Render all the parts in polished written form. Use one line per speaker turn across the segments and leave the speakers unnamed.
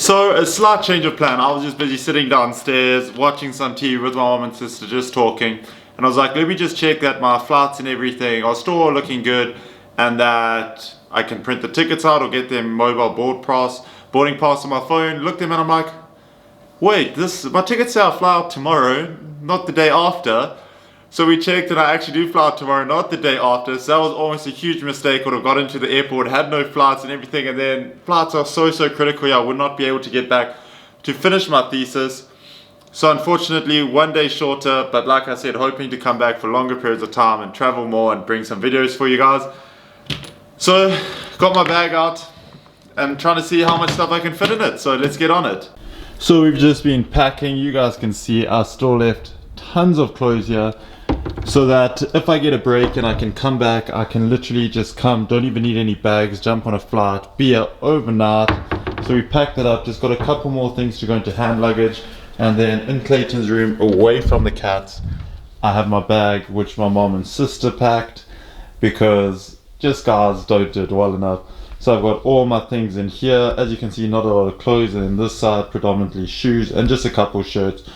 So, a slight change of plan. I was just busy sitting downstairs, watching some TV with my mom and sister, just talking. And I was like, let me just check that my flights and everything are still all looking good, and that I can print the tickets out or get them mobile boarding pass on my phone. Looked them and I'm like, wait, my tickets say I fly out tomorrow, not the day after. So we checked and I actually do fly out tomorrow, not the day after. So that was almost a huge mistake. Would have got into the airport, had no flights and everything. And then flights are so critical. I would not be able to get back to finish my thesis. So unfortunately, one day shorter. But like I said, hoping to come back for longer periods of time and travel more and bring some videos for you guys. So got my bag out and trying to see how much stuff I can fit in it. So let's get on it. So we've just been packing. You guys can see I still left tons of clothes here, so that if I get a break and I can come back, I can literally just come, don't even need any bags, jump on a flight, be here overnight. So we packed it up, just got a couple more things to go into hand luggage, and then in Clayton's room, away from the cats, I have my bag, which my mom and sister packed, because just guys don't do it well enough. So I've got all my things in here. As you can see, not a lot of clothes, and then this side predominantly shoes and just a couple shirts.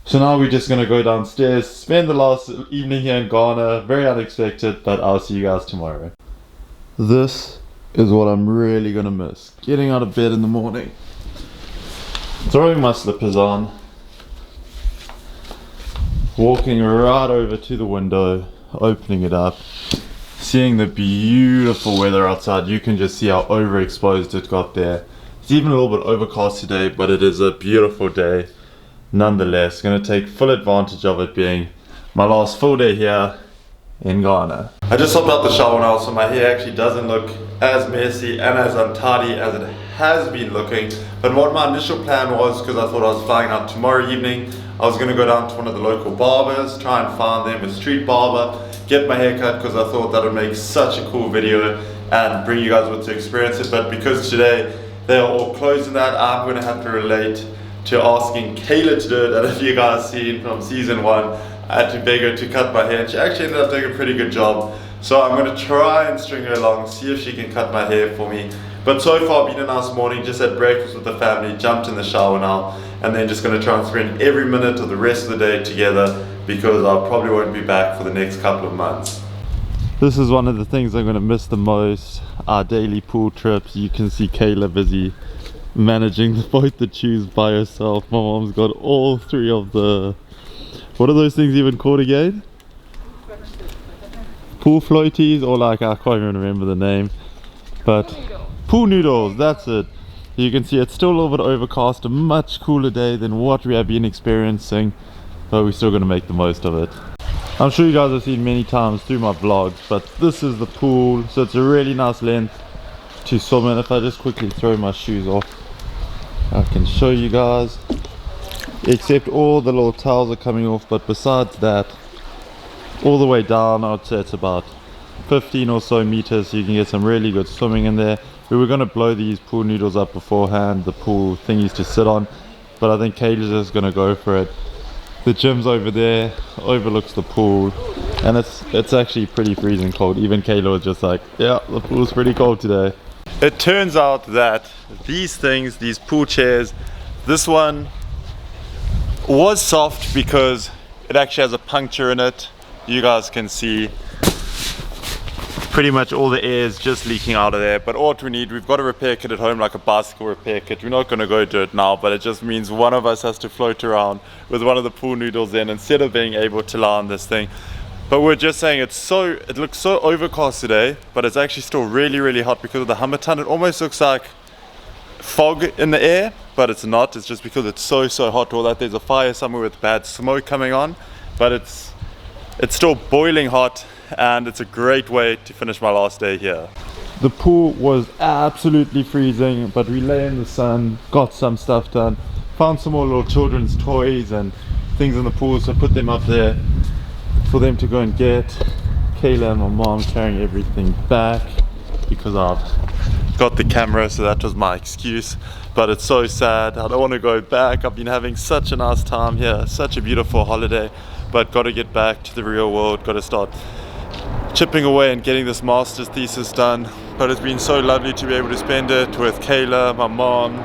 So now we're just going to go downstairs, spend the last evening here in Ghana. Very unexpected, but I'll see you guys tomorrow. This is what I'm really going to miss. Getting out of bed in the morning, throwing my slippers on, walking right over to the window, opening it up, seeing the beautiful weather outside. You can just see how overexposed it got there. It's even a little bit overcast today, but it is a beautiful day. Nonetheless, going to take full advantage of it being my last full day here in Ghana. I just hopped out the shower now, so my hair actually doesn't look as messy and as untidy as it has been looking. But what my initial plan was, because I thought I was flying out tomorrow evening, I was going to go down to one of the local barbers, try and find them a street barber, get my hair cut, because I thought that would make such a cool video and bring you guys with to experience it. But because today they are all closed in that, I'm going to have to relate to asking Kayla to do it. And if you guys seen from season 1, I had to beg her to cut my hair, and she actually ended up doing a pretty good job. So I'm going to try and string her along, see if she can cut my hair for me. But so far been a nice morning, just had breakfast with the family, jumped in the shower now, and then just going to try and spend every minute of the rest of the day together, because I probably won't be back for the next couple of months. This is one of the things I'm going to miss the most, our daily pool trips. You can see Kayla busy managing both the tubes by herself. My mom's got all 3 of the, what are those things even called again? Pool floaties, or like, I can't even remember the name, but pool noodles, that's it. You can see it's still a little bit overcast, a much cooler day than what we have been experiencing, but we're still going to make the most of it. I'm sure you guys have seen many times through my vlogs, but this is the pool, so it's a really nice length to swim in. If I just quickly throw my shoes off, I can show you guys, except all the little towels are coming off. But besides that, all the way down, I would say it's about 15 or so meters, so you can get some really good swimming in there. We were going to blow these pool noodles up beforehand, the pool thingies to sit on, but I think Kayla's just going to go for it. The gym's over there, overlooks the pool, and it's actually pretty freezing cold. Even Kayla was just like, yeah, the pool's pretty cold today. It turns out that these things, these pool chairs, this one was soft because it actually has a puncture in it. You guys can see pretty much all the air is just leaking out of there. But all we need, we've got a repair kit at home, like a bicycle repair kit. We're not going to go do it now, but it just means one of us has to float around with one of the pool noodles in, instead of being able to lie on this thing. But we're just saying it looks so overcast today, but it's actually still really hot because of the Hummerton. It almost looks like fog in the air, but it's not. It's just because it's so hot. All that there's a fire somewhere with bad smoke coming on, but it's still boiling hot, and it's a great way to finish my last day here. The pool was absolutely freezing, but we lay in the sun, got some stuff done, found some more little children's toys and things in the pool, so put them up there for them to go and get. Kayla and my mom carrying everything back because I've got the camera, so that was my excuse. But it's so sad, I don't want to go back. I've been having such a nice time here, such a beautiful holiday, but got to get back to the real world, got to start chipping away and getting this master's thesis done. But it's been so lovely to be able to spend it with Kayla, my mom,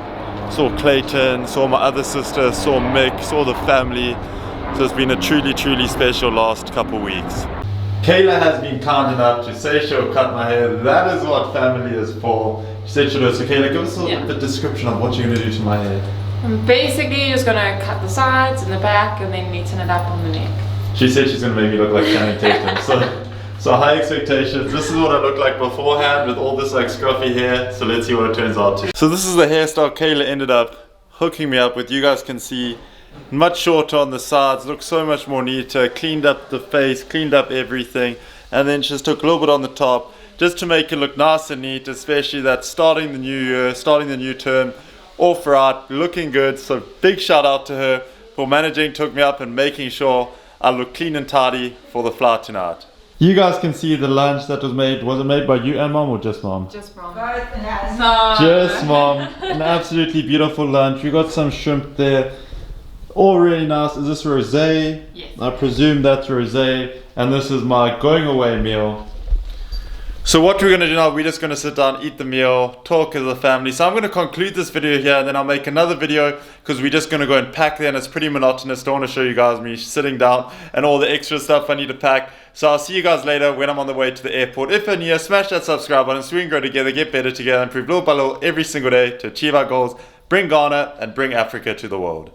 saw Clayton, saw my other sister, saw Mick, saw the family. So it's been a truly special last couple weeks. Kayla has been kind enough to say she'll cut my hair. That is what family is for. She said she'll do it. So Kayla, give us the description of what you're going to do to my hair.
I'm basically just going to cut the sides and the back and then neaten it up on the neck.
She said she's going to make me look like Channing Tatum. So high expectations. This is what I looked like beforehand with all this like scruffy hair. So let's see what it turns out to. So this is the hairstyle Kayla ended up hooking me up with. You guys can see much shorter on the sides, looks so much more neater, cleaned up the face, cleaned up everything, and then just took a little bit on the top just to make it look nice and neat, especially that starting the new year, starting the new term, off right, looking good. So big shout out to her for managing to hook me up and making sure I look clean and tidy for the flight tonight. You guys can see the lunch that was made. Was it made by you and Mom or just Mom?
Just Mom.
Just Mom. An absolutely beautiful lunch. We got some shrimp there. All really nice. Is this rosé?
Yes.
I presume that's rosé. And this is my going away meal. So what we're going to do now, we're just going to sit down, eat the meal, talk as a family. So I'm going to conclude this video here and then I'll make another video because we're just going to go and pack there and it's pretty monotonous. Don't want to show you guys me sitting down and all the extra stuff I need to pack. So I'll see you guys later when I'm on the way to the airport. If you're new, smash that subscribe button so we can grow together, get better together, improve little by little every single day to achieve our goals, bring Ghana and bring Africa to the world.